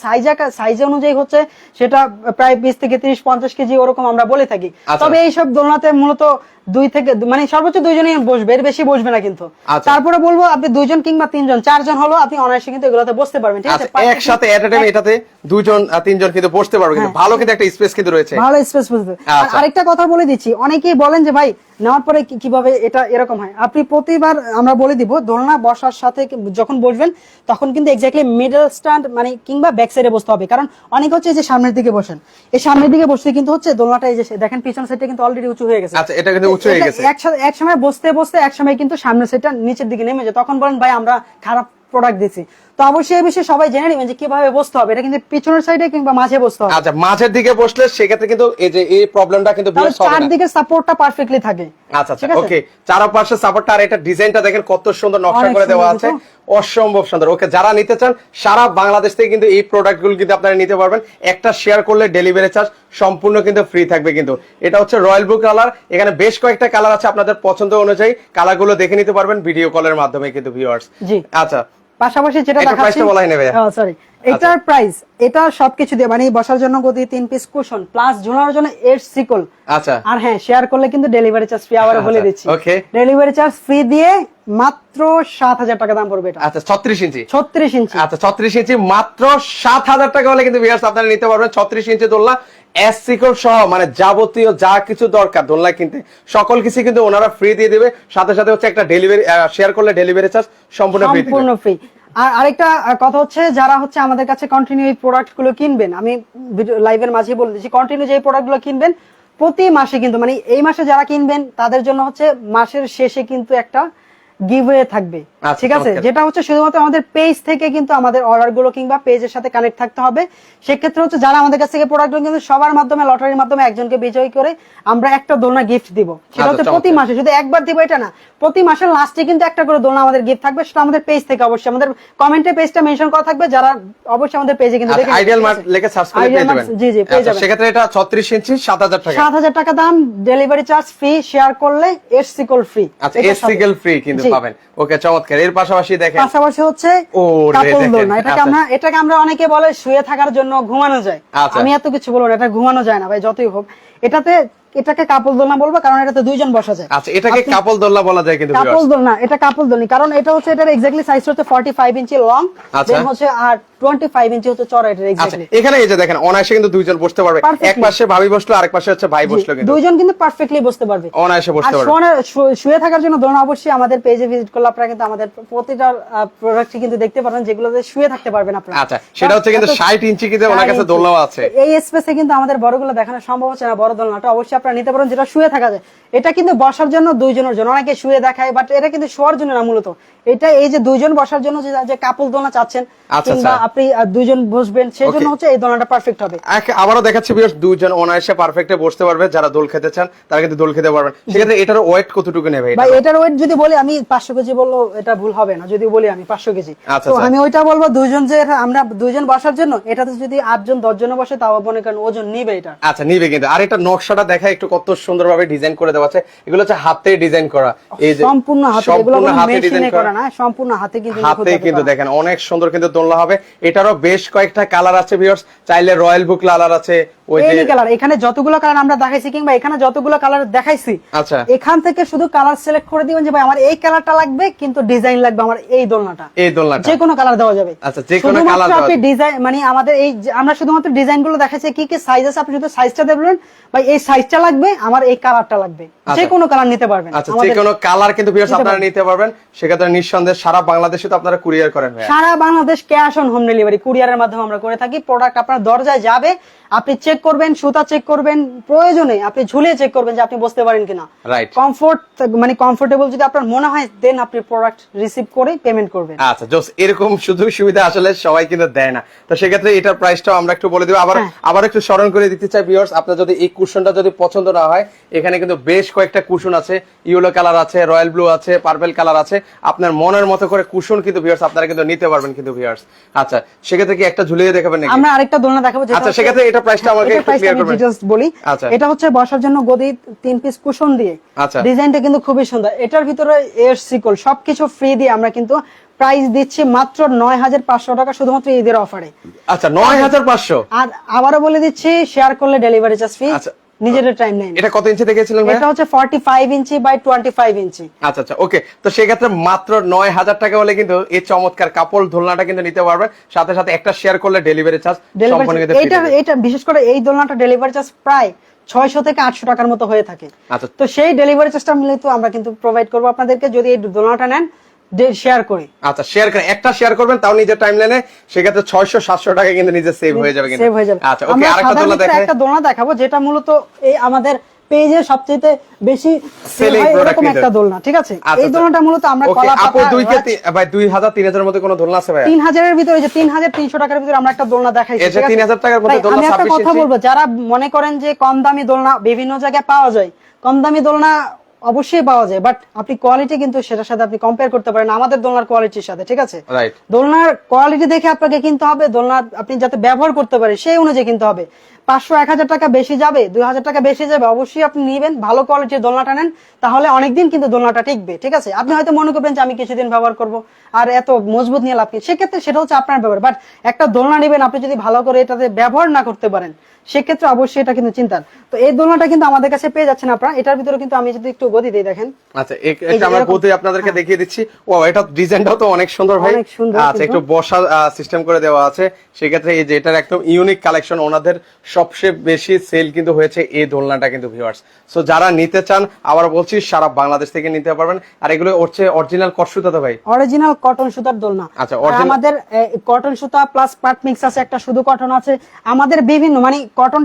Speaker 2: সাইজ অনুযায়ী হচ্ছে সেটা প্রায় 20 থেকে 30-50 কেজি ওরকম আমরা বলে থাকি।
Speaker 1: আচ্ছা।
Speaker 2: তবে এইসব দোলনাতে মূলত 2 থেকে মানে সর্বোচ্চ 2 জনই বসবে, এর বেশি বসবে না কিন্তু।
Speaker 1: আচ্ছা।
Speaker 2: তারপরে বলবো আপনি 2 জন কিংবা 3 জন, 4 জন হলো আপনি অনায়াসে কিন্তু এগুলোতে বসতে পারবেন, ঠিক আছে?
Speaker 1: আচ্ছা, একসাথে এট আ টাইম এটাতে 2 জন 3 জন কিন্তু বসতে পারবে, কিন্তু
Speaker 2: হ্যাঁ।
Speaker 1: ভালো কিন্তু একটা স্পেস কিন্তু রয়েছে।
Speaker 2: ভালো স্পেস বসবে। আর
Speaker 1: আচ্ছা।
Speaker 2: আরেকটা কথা বলে দিচ্ছি, অনেকেই বলেন যে ভাই নেওয়ার পরে কিভাবে এটা এরকম হয়। আপনি প্রতিবার আমরা বলে দিব, দোলনা বসার সাথে যখন বসবেন তখন কিন্তু এক্স্যাক্টলি মিডল স্ট্যান্ড মানে কিংবা ব্যাক সাইডে বসতে হবে, কারণ অনেক হচ্ছে এই যে সামনের দিকে বসেন, এই সামনের দিকে বসতে কিন্তু হচ্ছে দোলনাটা এই যে দেখেন পিছন সাইডটা কিন্তু অলরেডি উঁচু হয়ে গেছে।
Speaker 1: আচ্ছা, এটা কিন্তু উঁচু হয়ে গেছে।
Speaker 2: এক সময় বসতে বসতে এক সময় কিন্তু সামনের সাইডটা নিচের দিকে নেমে যায়, তখন বলেন ভাই আমরা খারাপ প্রোডাক্ট দিচ্ছি। তো অবশ্যই এই বিষয়ে সবাই জেনে নেবেন যে কিভাবে বসতে হবে, এটা কিন্তু পিছনের সাইডে কিংবা মাঝে বসতে হবে।
Speaker 1: আচ্ছা, মাঝের দিকে বসলে সেক্ষেত্রে কিন্তু এই যে এই প্রবলেমটা কিন্তু
Speaker 2: তাহলে
Speaker 1: বিশেষ হবে না।
Speaker 2: চারদিকে সাপোর্টটা পারফেক্টলি থাকে।
Speaker 1: আচ্ছা আচ্ছা,
Speaker 2: ঠিক আছে?
Speaker 1: ওকে, চারপাশে সাপোর্টটা, আর এটা ডিজাইনটা দেখেন কত সুন্দর নকশা
Speaker 2: অনেক
Speaker 1: করে দেওয়া
Speaker 2: সুন্দর
Speaker 1: আছে, অসম্ভব সুন্দর। ওকে, যারা নিতে চান সারা বাংলাদেশ থেকে কিন্তু এই প্রোডাক্টগুলো কিন্তু আপনারা নিতে পারবেন। একটা শেয়ার করলে ডেলিভারি চার্জ সম্পূর্ণ কিন্তু ফ্রি থাকবে কিন্তু। এটা হচ্ছে রয়্যাল ব্লু কালার, এখানে বেশ কয়েকটা কালার আছে, আপনাদের পছন্দ অনুযায়ী কালারগুলো দেখে নিতে পারবেন ভিডিও কলের মাধ্যমে কিন্তু ভিউয়ার্স।
Speaker 2: জি।
Speaker 1: আচ্ছা,
Speaker 2: পাশাপাশি যেটা
Speaker 1: এটা
Speaker 2: দেখাচ্ছি,
Speaker 1: প্রাইসটা বলাই নেবে।
Speaker 2: সরি, এটার প্রাইস, এটা সবকিছু দিয়ে মানে বসার জন্য গদি, 3 পিস কুশন প্লাস ঝোলানোর জন্য এর সিকল।
Speaker 1: আচ্ছা,
Speaker 2: আর হ্যাঁ, শেয়ার করলে কিন্তু ডেলিভারি চার্জ ফ্রি, আবার বলে
Speaker 1: আচ্ছা,
Speaker 2: দিচ্ছি।
Speaker 1: okay।
Speaker 2: ডেলিভারি চার্জ ফ্রি দিয়ে মাত্র 7000 টাকা দাম পড়বে এটা।
Speaker 1: আচ্ছা, 36 ইঞ্চি।
Speaker 2: 36 ইঞ্চি।
Speaker 1: আচ্ছা, 36 ইঞ্চি মাত্র 7000 টাকা হলে কিন্তু ভিউয়ার্স আপনারা নিতে পারবেন 36 ইঞ্চি দোলনা, এস সিকল সহ, মানে যাবতীয় যা কিছু দরকার দোলনা কিনতে সকল কিছু কিন্তু ওনারা ফ্রি দিয়ে দিবে। সাথে সাথে হচ্ছে একটা ডেলিভারি শেয়ার করলে ডেলিভারি চার্জ সম্পূর্ণ ফ্রি।
Speaker 2: সম্পূর্ণ ফ্রি। আর আরেকটা কথা হচ্ছে, যারা হচ্ছে আমাদের কাছে কন্টিনিউ এই প্রোডাক্ট গুলো কিনবেন, আমি লাইভের মাঝে বলে দিচ্ছি, কন্টিনিউ যে প্রোডাক্ট গুলো কিনবেন প্রতি মাসে কিন্তু, মানে এই মাসে যারা কিনবেন তাদের জন্য হচ্ছে মাসের শেষে কিন্তু একটা গিভওয়ে থাকবে,
Speaker 1: আচ্ছা,
Speaker 2: ঠিক আছে?
Speaker 1: চমৎকার।
Speaker 2: যেটা হচ্ছে শুধুমাত্র আমাদের পেজ থেকে কিন্তু আমাদের অর্ডার গুলো কিংবা পেজের সাথে কানেক্ট থাকতে হবে। সেক্ষেত্রে হচ্ছে যারা আমাদের কাছ থেকে প্রোডাক্ট কিন্তু সবার মাধ্যমে লটারির মাধ্যমে একজনকে বিজয়ী করে আমরা একটা দোলনা গিফট দিব। সেটা হচ্ছে
Speaker 1: আচ্ছা,
Speaker 2: প্রতি
Speaker 1: চমৎকার।
Speaker 2: মাসে, শুধু একবার দিব এটা না, প্রতি মাসের লাস্টে কিন্তু একটা করে দোলনা আমাদের গিফট থাকবে। সেটা আমাদের পেজ থেকে, অবশ্যই আমাদের কমেন্টে পেজটা মেনশন করা থাকবে, যারা অবশ্যই আমাদের পেজে কিন্তু দেখে
Speaker 1: আইডিয়াল
Speaker 2: নেবেন,
Speaker 1: মার্ট
Speaker 2: ঠিক আছে?
Speaker 1: লিখে সার্চ করে
Speaker 2: Ideal
Speaker 1: পেয়ে
Speaker 2: Mart,
Speaker 1: যাবেন।
Speaker 2: জি জি পেয়ে
Speaker 1: আচ্ছা,
Speaker 2: যাবেন।
Speaker 1: সেক্ষেত্রে এটা 36 ইঞ্চি 7000 টাকা।
Speaker 2: 7,000 টাকা দাম, ডেলিভারি চার্জ ফ্রি, শেয়ার করলে এসসি কল ফ্রি।
Speaker 1: আচ্ছা, এসসিএল ফ্রি কিন্তু পাবেন। ওকে, চমৎকার। এর পাশাপাশি দেখেন,
Speaker 2: পাশাপাশি হচ্ছে
Speaker 1: ও রে,
Speaker 2: কাপল
Speaker 1: দেখেন।
Speaker 2: দোলনা। এটাকে আমরা অনেকে বলে শুয়ে থাকার জন্য, ঘুমানো যায়।
Speaker 1: আচ্ছা।
Speaker 2: আমি এত কিছু বলবো না, এটা ঘুমানো যায় না ভাই, যতই হোক। এটাকে কাপল দোলনা বলবো, কারণ এটাতে দুইজন বসা যায়।
Speaker 1: আচ্ছা, এটাকে কাপল দোলনা বলা যায় কিন্তু
Speaker 2: কাপল
Speaker 1: viewers।
Speaker 2: দোলনা, এটা কাপল দোলনি, কারণ এটা হচ্ছে এটার এক্স্যাক্টলি সাইজ হচ্ছে 45 ইঞ্চি লং,
Speaker 1: আচ্ছা।
Speaker 2: দেন হচ্ছে আর 25 ইঞ্চি হচ্ছে চড়া এটার
Speaker 1: আচ্ছা,
Speaker 2: এক্স্যাক্টলি।
Speaker 1: এখানে এই যে দেখেন, অনায়াসে কিন্তু দুইজন বসতে পারবে।
Speaker 2: Perfectly।
Speaker 1: এক পাশে ভাবি বসলো, আরেক পাশে হচ্ছে ভাই বসলো, কিন্তু
Speaker 2: দুইজন কিন্তু পারফেক্টলি বসতে পারবে,
Speaker 1: অনায়াসে
Speaker 2: আর
Speaker 1: বসতে পারবে।
Speaker 2: শুয়ে থাকার জন্য দোলনা অবশ্যই আমাদের পেজে ভিজিট করলে আপনারা কিন্তু আমাদের প্রতিটা প্রোডাক্টই কিন্তু দেখতে পারবেন, যেগুলোতে শুয়ে থাকতে পারবেন আপনারা।
Speaker 1: আচ্ছা, সেটা হচ্ছে কিন্তু 60 ইঞ্চি কিন্তু ওনার কাছে
Speaker 2: 60
Speaker 1: দোলনাও আছে।
Speaker 2: এই স্পেসে কিন্তু আমাদের বড়গুলো দেখানো সম্ভব হচ্ছে না, বড় দোলনাটা অবশ্যই আপনারা নিতে পারেন, যেটা শুয়ে থাকা যায়। এটা কিন্তু বসার জন্য দুইজনের জন্য, অনেকে শুয়ে দেখায়, বাট এটা কিন্তু শোয়ার জন্য না মূলত। এটা এই যে দুইজন বসার জন্য যে কাপল দোলনা চাচ্ছেন,
Speaker 1: আচ্ছা,
Speaker 2: কিংবা
Speaker 1: আচ্ছা।
Speaker 2: আপনি দুইজন বসবেন, সেই জন্য
Speaker 1: Okay।
Speaker 2: হচ্ছে এই দোলনাটা পারফেক্ট হবে।
Speaker 1: আবারও দেখাচ্ছি ভিউয়ার্স, দুইজন অনায়াসে পারফেক্টে বসতে পারবে। যারা দোল খেতে চান তারা কিন্তু দোল খেতে পারবেন। সেক্ষেত্রে এটার ওয়েট কতটুকু নেবে এটা?
Speaker 2: ভাই এটার ওয়েট যদি বলি আমি 500 কেজি বললো এটা ভুল হবে না, যদি বলি আমি 500 কেজি।
Speaker 1: আচ্ছা,
Speaker 2: তো
Speaker 1: আচ্ছা।
Speaker 2: আমি ওইটা বলবো দুইজন, যে আমরা দুইজন বসার জন্য, এটাতে যদি 8 জন 10 জন বসে তাও মনে করেন ওজন নিবে এটা।
Speaker 1: আচ্ছা, নিবে কিন্তু। আর এটা নকশাটা দেখা একটু কত সুন্দরভাবে ডিজাইন করে দেওয়া আছে। এগুলো হচ্ছে হাতে ডিজাইন করা, এই যে
Speaker 2: সম্পূর্ণ হাতে, এগুলো
Speaker 1: সম্পূর্ণ
Speaker 2: কোনো
Speaker 1: হাতে ডিজাইন
Speaker 2: মেশিনে
Speaker 1: করা,
Speaker 2: করা না, সম্পূর্ণ হাতে কিন্তু
Speaker 1: হাতে কিন্তু দেখেন অনেক সুন্দর কিন্তু দোলনা হবে। এটারও বেশ কয়েকটা কালার আছে ভিউয়ার্স, চাইলে রয়্যাল ব্লু কালার আছে, ওই যে
Speaker 2: এই কালার, এখানে যতগুলো কালার আমরা দেখাইছি কিংবা এখানে যতগুলো কালার দেখাইছি,
Speaker 1: আচ্ছা,
Speaker 2: এখান থেকে শুধু কালার সিলেক্ট করে দিবেন যে ভাই আমার এই কালারটা লাগবে, কিন্তু ডিজাইন লাগবে আমার এই দোলনাটা।
Speaker 1: এই দোলনাটা
Speaker 2: যে কোনো কালার দেওয়া যাবে।
Speaker 1: আচ্ছা, যে কোনো
Speaker 2: শুধুমাত্র
Speaker 1: কালার দেওয়া
Speaker 2: আপনি
Speaker 1: যাবে।
Speaker 2: ডিজাইন, মানে আমাদের এই আমরা শুধুমাত্র ডিজাইন গুলো দেখাচ্ছি, কি কি সাইজ আছে, আপনি শুধু সাইজটা দেবেন, ভাই এই সাইজটা লাগবে, আমার এই কালারটা লাগবে, যে কোনো কালার নিতে পারবেন।
Speaker 1: আচ্ছা, যে
Speaker 2: আমাদের
Speaker 1: কোনো কালার কিন্তু ভিউয়ার্স
Speaker 2: নিতে
Speaker 1: আপনারা
Speaker 2: পারবেন।
Speaker 1: নিতে পারবেন। সেক্ষেত্রে নিঃসন্দেহে সারা বাংলাদেশে তো আপনারা কুরিয়ার করেন ভাই।
Speaker 2: সারা Bangladesh cash on home delivery কুরিয়ারের মাধ্যমে আমরা করে থাকি। প্রোডাক্ট আপনার দরজায় যাবে, আপনি চেক করবেন, সুতা চেক করবেন, প্রয়োজনে আপনি ঝুলিয়ে চেক করবেন যে আপনি বসতে পারেন কিনা।
Speaker 1: রাইট।
Speaker 2: কমফোর্টেবল যদি আপনার মনে হয়, দেন আপনি প্রোডাক্ট রিসিভ করে পেমেন্ট করবেন।
Speaker 1: আচ্ছা, জোস। এরকম সুযোগ সুবিধা আসলে সবাই কিন্তু দেয় না। তো সেক্ষেত্রে এটার প্রাইসটাও আমরা একটু বলে দিব। আবার একটু স্মরণ করে দিতে চাই ভিউয়ার্স, আপনার যদি এই কুশনটা যদি পছন্দ না হয়, এখানে কিন্তু বেশ কয়েকটা কুশন আছে, ইয়েলো কালার আছে, রয়্যাল ব্লু আছে, পার্পল কালার আছে। আপনার মনের মতো করে কুশন কিন্তু ভিউয়ার্স আপনারা কিন্তু নিতে পারবেন কিন্তু ভিউয়ার্স। আচ্ছা, সেক্ষেত্রে কি একটা ঝুলিয়ে দেখাবেন নাকি?
Speaker 2: আমরা আরেকটা দোলনা দেখাবো, যেটা
Speaker 1: আচ্ছা, সেক্ষেত্রে এটা প্রাইসটা আমাকে একটু ক্লিয়ার করবেন।
Speaker 2: ডিটেইলস বলি।
Speaker 1: আচ্ছা।
Speaker 2: এটা হচ্ছে বসার জন্য গদি 3 পিস কুশন দিয়ে,
Speaker 1: আচ্ছা।
Speaker 2: ডিজাইনটা কিন্তু খুবই সুন্দর। এটার ভিতরে এর সিকল সবকিছু ফ্রি দিয়ে আমরা কিন্তু প্রাইস দিচ্ছি মাত্র 9,500 টাকা, শুধুমাত্র ঈদের অফারে।
Speaker 1: আচ্ছা, 9,500।
Speaker 2: আর আবারও বলে দিচ্ছি, শেয়ার করলে ডেলিভারি চার্জ ফ্রি।
Speaker 1: আচ্ছা।
Speaker 2: নিজের টাইম লাইন।
Speaker 1: এটা কত ইঞ্চি দেখেছিলেন ভাই?
Speaker 2: এটা হচ্ছে 45 ইঞ্চি বাই 25 ইঞ্চি।
Speaker 1: আচ্ছা, আচ্ছা, ওকে। তো সেক্ষেত্রে মাত্র 9,000 টাকা হলে কিন্তু এই চমৎকার কাপড় দোলনাটা কিন্তু নিতে পারবেন। সাথে সাথে একটা শেয়ার করলে ডেলিভারি চার্জ সম্পূর্ণ কিন্তু free থাকবে।
Speaker 2: এটা বিশেষ করে এই দোলনাটা ডেলিভারি চার্জ প্রায় 600 থেকে 800 টাকার মতো হয়ে থাকে।
Speaker 1: আচ্ছা।
Speaker 2: তো সেই ডেলিভারি চার্জটা মিলে তো আমরা কিন্তু প্রোভাইড করবো আপনাদেরকে, যদি এই দোলনাটা নেন শেয়ার করে।
Speaker 1: আচ্ছা, শেয়ার করে একটা শেয়ার করবেন, তাও নিজের টাইমলাইনে, সেক্ষেত্রে 600-700 টাকা কিন্তু নিজে সেভ হয়ে যাবে কিন্তু।
Speaker 2: সেভ হয়ে যাবে।
Speaker 1: আচ্ছা, ওকে।
Speaker 2: আমরা
Speaker 1: আরেকটা দোলনা
Speaker 2: সাধারণত
Speaker 1: দেখাই।
Speaker 2: একটা দোলনা দেখাবো, যেটা মূলত এই আমাদের পেজে সবচেয়ে বেশি
Speaker 1: Selling
Speaker 2: হয়
Speaker 1: product
Speaker 2: এরকম
Speaker 1: কিন্তু।
Speaker 2: একটা দোলনা, ঠিক আছে?
Speaker 1: আচ্ছা,
Speaker 2: এই দোলনাটা মূলত আমরা
Speaker 1: ওকে,
Speaker 2: কলা
Speaker 1: আপু
Speaker 2: পাতা
Speaker 1: 2,000-3,000 এর মধ্যে কোনো দোলনা আছে ভাই?
Speaker 2: 3,000 এর ভিতরে, যে 3,300 টাকার ভিতরে আমরা একটা দোলনা দেখাইছি,
Speaker 1: এই যে
Speaker 2: ঠিক আছে?
Speaker 1: 3,000 টাকার মধ্যে
Speaker 2: ভাই,
Speaker 1: দোলনা
Speaker 2: আমি একটা
Speaker 1: 26
Speaker 2: কথা
Speaker 1: ইঞ্চি।
Speaker 2: বলবো, যারা মনে করেন যে কম দামি দোলনা বিভিন্ন জায়গায় পাওয়া যায়, কম দামি দোলনা অবশ্যই পাওয়া যায়, বাট আপনি কোয়ালিটি কিন্তু সেটার সাথে আপনি কম্পেয়ার করতে পারেন আমাদের দোলনার কোয়ালিটির সাথে, ঠিক আছে?
Speaker 1: রাইট।
Speaker 2: দোলনার কোয়ালিটি দেখে আপনাকে কিনতে হবে, দোলনা আপনি যাতে ব্যবহার করতে পারেন সেই অনুযায়ী কিনতে হবে। 500-1,000 টাকা বেশি যাবে, 2,000 টাকা বেশি যাবে, অবশ্যই আপনি নিবেন ভালো কোয়ালিটির দোলনাটা নেন, তাহলে অনেকদিন কিন্তু দোলনাটা টিকবে, ঠিক আছে? আপনি হয়তো মনে করবেন যে আমি কিছুদিন ব্যবহার করব, আর এত মজবুত নিয়ে লাভ কি, সেক্ষেত্রে সেটা হচ্ছে আপনার ব্যাপার। বাট একটা দোলনা নেবেন, আপনি যদি ভালো করে এটাতে ব্যবহার না করতে পারেন, সেক্ষেত্রে অবশ্যই এটা কিন্তু চিন্তার। তো এই দোলনাটা কিন্তু আমাদের কাছে পেয়ে যাচ্ছেন আপনারা। এটার ভিতরে কিন্তু আমি যদি একটু গদি দিই, দেখেন।
Speaker 1: আচ্ছা, এটা আমরা গতি আপনাদেরকে দেখিয়ে দিচ্ছি। ও, এটা ডিজাইনটাও তো অনেক সুন্দর ভাই।
Speaker 2: অনেক সুন্দর
Speaker 1: আচ্ছা, একটু বসা সিস্টেম করে দেওয়া আছে। সেক্ষেত্রে এই যে এটার একদম ইউনিক কালেকশন, ওনাদের সবচেয়ে বেশি সেল কিন্তু হয়েছে এই দোলনাটা কিন্তু ভিউয়ার্স। সো যারা নিতে চান, আবার বলছি, সারা বাংলাদেশ থেকে নিতে পারবেন। আর এগুলো হচ্ছে অরিজিনাল কটসুতা তো ভাই?
Speaker 2: অরিজিনাল কটন সুতার দোলনা।
Speaker 1: আচ্ছা,
Speaker 2: আর
Speaker 1: original-
Speaker 2: আমাদের কটন সুতা প্লাস পাট মিক্স আছে, একটা শুধু কটন আছে, আমাদের বিভিন্ন মানে কটন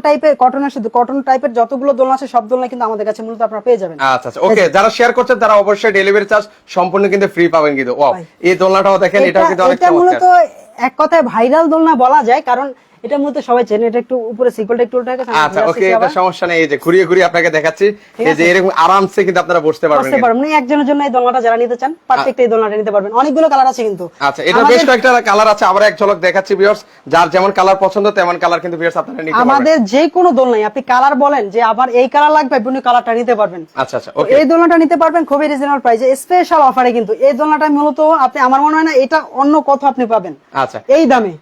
Speaker 2: টাইপের যতগুলো দোলনা আছে সব দোলনা কিন্তু আমাদের কাছে মূলত আপনারা পেয়ে যাবেন।
Speaker 1: আচ্ছা আচ্ছা, ওকে, যারা শেয়ার করছেন তারা অবশ্যই ডেলিভারি চার্জ সম্পূর্ণ কিন্তু ফ্রি পাবেন কিন্তু। ওয়াও, এই দোলনাটাও দেখেন, এটাও কিন্তু অনেক
Speaker 2: এটা মূলত
Speaker 1: চমৎকার।
Speaker 2: এক কথায় ভাইরাল দোলনা বলা যায়, কারণ এটা মূলত সবাই চেনে। এটা একটু উপরে সিকলটা একটু উল্টা গেছে,
Speaker 1: আচ্ছা ওকে, এটা সমস্যা নেই, এই যে ঘুরিয়ে ঘুরিয়ে আপনাকে দেখাচ্ছি, এই যে এরকম আরামসে কিন্তু আপনারা বসতে পারবেন
Speaker 2: বুঝতে
Speaker 1: কিন্তু।
Speaker 2: পারবেন না একজনের জন্য এই দোলনাটা যারা নিতে চান পারফেক্ট এই দোলনাটা নিতে পারবেন। অনেকগুলো কালার আছে কিন্তু।
Speaker 1: আচ্ছা, এটা বেশ কয়েকটা কালার আছে, আবার এক ঝলক দেখাচ্ছি ভিউয়ার্স, যার যেমন কালার পছন্দ তেমন কালার কিন্তু ভিউয়ার্স আপনারা নিতে পারবেন।
Speaker 2: আমাদের যে কোনো দোলনায় আপনি কালার বলেন যে আবার এই কালার লাগবে, আপনি কালারটা নিতে পারবেন।
Speaker 1: আচ্ছা আচ্ছা,
Speaker 2: তো
Speaker 1: ওকে,
Speaker 2: এই দোলনাটা নিতে পারবেন খুবই রিজনেবল প্রাইসে, স্পেশাল অফারে কিন্তু। এই দোলনাটা মূলত আপনি, আমার মনে হয় না এটা অন্য কোথাও আপনি পাবেন
Speaker 1: আচ্ছা
Speaker 2: এই দামে।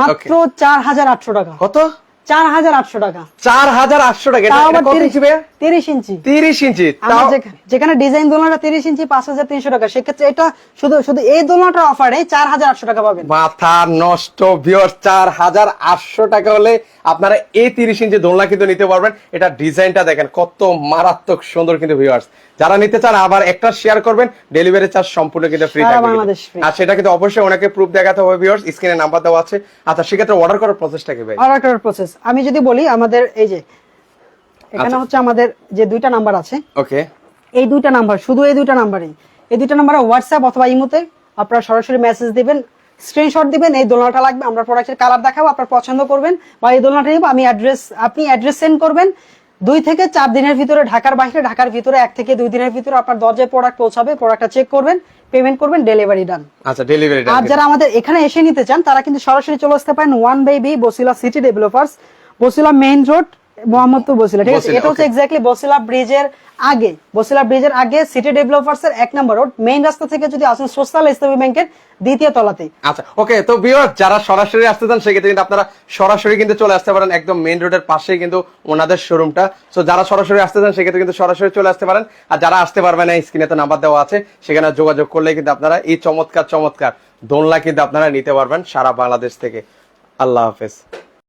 Speaker 2: মাত্র 4800 টাকা।
Speaker 1: কত?
Speaker 2: 4800 টাকা।
Speaker 1: 4800 টাকা।
Speaker 2: তাও
Speaker 1: এটা
Speaker 2: আবার
Speaker 1: কত ইঞ্চি ভাইয়া?
Speaker 2: 30 ইঞ্চি।
Speaker 1: 30 ইঞ্চি।
Speaker 2: আমার যেখানে ডিজাইন দোলনাটা 30 ইঞ্চি 5300 টাকা, সেক্ষেত্রে এটা শুধু এই দোলনাটার অফারে 4800 টাকা পাবেন।
Speaker 1: মাথা নষ্ট ভিউয়ার্স, 4800 টাকা হলে আপনারা এই 30 ইঞ্চি দোলনা কিন্তু নিতে পারবেন। এটা ডিজাইনটা দেখেন কত মারাত্মক সুন্দর কিন্তু ভিউয়ার্স। যারা নিতে চান আবার একটা শেয়ার করবেন, ডেলিভারি চার্জ সম্পূর্ণ কিন্তু ফ্রি
Speaker 2: সারা
Speaker 1: থাকবে
Speaker 2: বাংলাদেশ free।
Speaker 1: আর সেটা কিন্তু অবশ্যই ওনাকে প্রুফ দেখাতে হবে ভিউয়ার্স, স্ক্রিনে নাম্বার দেওয়া আছে। আচ্ছা, সেক্ষেত্রে অর্ডার করার প্রসেসটা কি ভাই?
Speaker 2: অর্ডার করার প্রসেস আমি যদি বলি, আমাদের এই যে এখানে
Speaker 1: আচ্ছা।
Speaker 2: হচ্ছে আমাদের যে দুইটা নাম্বার আছে,
Speaker 1: ওকে,
Speaker 2: এই দুইটা নাম্বার, শুধু এই দুইটা নাম্বারে হোয়াটসঅ্যাপ অথবা ইমোতে আপনারা সরাসরি মেসেজ দিবেন, স্ক্রিনশট দিবেন, এই দোলনাটা লাগবে, আমরা প্রোডাক্টের কালার দেখাবো, আপনার পছন্দ করবেন, বা এই দোলনাটা নিব, আপনি অ্যাড্রেস সেন্ড করবেন। 2 থেকে 4 দিনের ভিতরে ঢাকার বাইরে, ঢাকার ভিতরে 1 থেকে 2 দিনের ভিতরে আপনার দরজায় প্রোডাক্ট পৌঁছাবে। প্রোডাক্টটা চেক করবেন, পেমেন্ট করবেন, ডেলিভারি ডান।
Speaker 1: আচ্ছা, ডেলিভারি
Speaker 2: আর যারা আমাদের এখানে এসে নিতে চান তারা কিন্তু সরাসরি চলে আসতে পারেন 1/B Basila city developers, Basila main road, Mohammadpur Basila. ঠিক আছে,
Speaker 1: বসিলা,
Speaker 2: এটা হচ্ছে
Speaker 1: okay.
Speaker 2: এক্স্যাক্টলি বসিলা ব্রিজের আগে সিটি ডেভেলপার্স এর 1 নম্বর রোড, মেইন রাস্তা থেকে যদি আসেন সোশ্যাল ইসলামী ব্যাংকের 2য় তলাতে।
Speaker 1: আচ্ছা ওকে, তো ভিউয়ার্স যারা সরাসরি আসতে চান সেক্ষেত্রে কিন্তু আপনারা সরাসরি কিন্তু চলে আসতে পারেন, একদম মেইন রোডের পাশেই কিন্তু ওনাদের শোরুমটা। সো যারা সরাসরি আসতে চান সেক্ষেত্রে কিন্তু সরাসরি চলে আসতে পারেন, আর যারা আসতে পারবেন না স্ক্রিনে তো নাম্বার দেওয়া আছে, সেখানে যোগাযোগ করলে কিন্তু আপনারা এই চমৎকার দোলনা কিন্তু আপনারা নিতে পারবেন সারা বাংলাদেশ থেকে। আল্লাহ হাফেজ।